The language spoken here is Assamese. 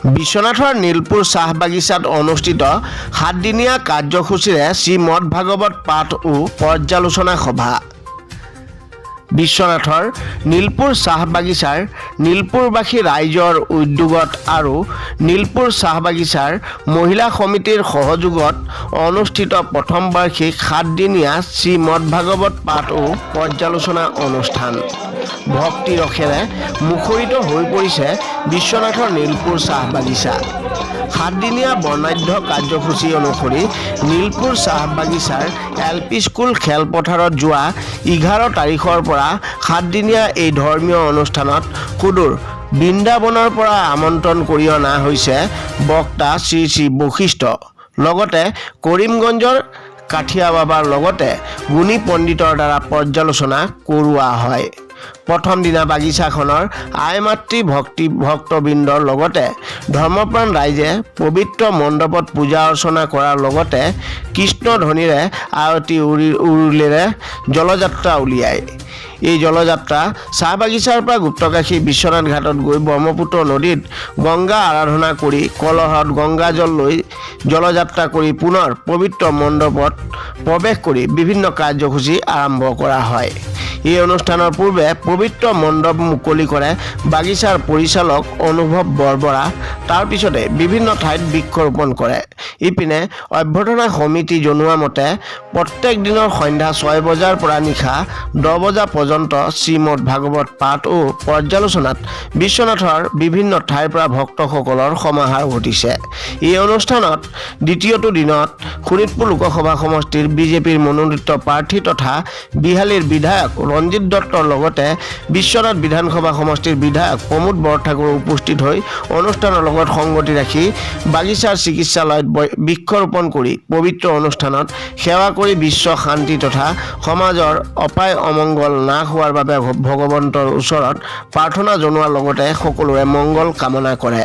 বিশ্বনাথৰ নীলপুৰ চাহ বাগিচাত অনুষ্ঠিত 7দিনীয়া কাৰ্যসূচীৰে শ্ৰীমদ ভাগৱত পাঠ ও পৰ্যালোচনা সভা। বিশ্বনাথৰ নীলপুৰ চাহ বাগিচাৰ নীলপুৰবাসী ৰাইজৰ উদ্যোগত আৰু নীলপুৰ চাহ বাগিচাৰ মহিলা সমিতিৰ সহযোগত অনুষ্ঠিত প্ৰথম বাৰ্ষিক 7দিনীয়া শ্ৰীমদ ভাগৱত পাঠ ও পৰ্যালোচনা অনুষ্ঠান ভক্তি ৰসেৰে মুখৰিত হৈ পৰিছে বিশ্বনাথৰ নীলপুৰ চাহ বাগিচা। 7দিনীয়া বৰ্ণাঢ্য কাৰ্যসূচী অনুসৰি নীলপুৰ চাহ বাগিচাৰ LP স্কুল খেলপথাৰত যোৱা 11 তাৰিখৰ পৰা 7দিনীয়া এই ধৰ্মীয় অনুষ্ঠানত সুদূৰ বৃন্দাবনৰ পৰা আমন্ত্ৰণ কৰি অনা হৈছে বক্তা শ্ৰী শ্ৰী বশিষ্ঠ, লগতে কৰিমগঞ্জৰ কাঠিয়া বাবাৰ লগতে গুণী পণ্ডিতৰ দ্বাৰা পৰ্যালোচনা কৰোৱা হয়। প্ৰথম দিনা বাগিচাখনৰ আই মাতৃ ভক্তবৃন্দৰ লগতে ধৰ্মপ্ৰাণ ৰাইজে পবিত্ৰ মণ্ডপত পূজা অৰ্চনা কৰাৰ লগতে কৃষ্ণ ধ্বনিৰে আৰতি উৰুলেৰে জলযাত্ৰা উলিয়ায়। এই জলযাত্ৰা চাহ বাগিচাৰ পৰা গুপ্তকাশী বিশ্বনাথ ঘাটত গৈ ব্ৰহ্মপুত্ৰ নদীত গংগা আৰাধনা কৰি কলহত গংগা জল লৈ জলযাত্ৰা কৰি পুনৰ পবিত্ৰ মণ্ডপত প্ৰৱেশ কৰি বিভিন্ন কাৰ্যসূচী আৰম্ভ কৰা হয়। এই অনুষ্ঠানৰ পূৰ্বে পবিত্ৰ মণ্ডপ মুকলি কৰে বাগিচাৰ পৰিচালক অনুভৱ বৰবৰা। তাৰ পিছতে বিভিন্ন ঠাইত বৃক্ষৰোপণ কৰে। ইপিনে অভ্যৰ্থনা সমিতি জনোৱা মতে প্ৰত্যেক দিনৰ সন্ধ্যা 6 বজাৰ পৰা নিশা 10 বজা পৰ্যন্ত শ্ৰীমদ ভাগৱত পাঠ ও পৰ্যালোচনাত বিশ্বনাথৰ বিভিন্ন ঠাইৰ পৰা ভক্তসকলৰ সমাহাৰ ঘটিছে। এই অনুষ্ঠানত দ্বিতীয়টো দিনত শোণিতপুৰ লোকসভা সমষ্টিৰ বিজেপিৰ মনোনীত প্ৰাৰ্থী তথা বিহালীৰ বিধায়ক ৰঞ্জিত দত্তৰ লগতে বিশ্বনাথ বিধানসভা সমষ্টিৰ বিধায়ক প্ৰমোদ বৰঠাকুৰ উপস্থিত হৈ অনুষ্ঠানৰ লগত সংগতি ৰাখি বাগিচাৰ চিকিৎসালয়ত বৃক্ষৰোপণ কৰি পবিত্ৰ অনুষ্ঠানত সেৱা কৰি বিশ্ব শান্তি তথা সমাজৰ অপায় অমংগল নাশ হোৱাৰ বাবে ভগৱন্তৰ ওচৰত প্ৰাৰ্থনা জনোৱাৰ লগতে সকলোৰে মংগল কামনা কৰে।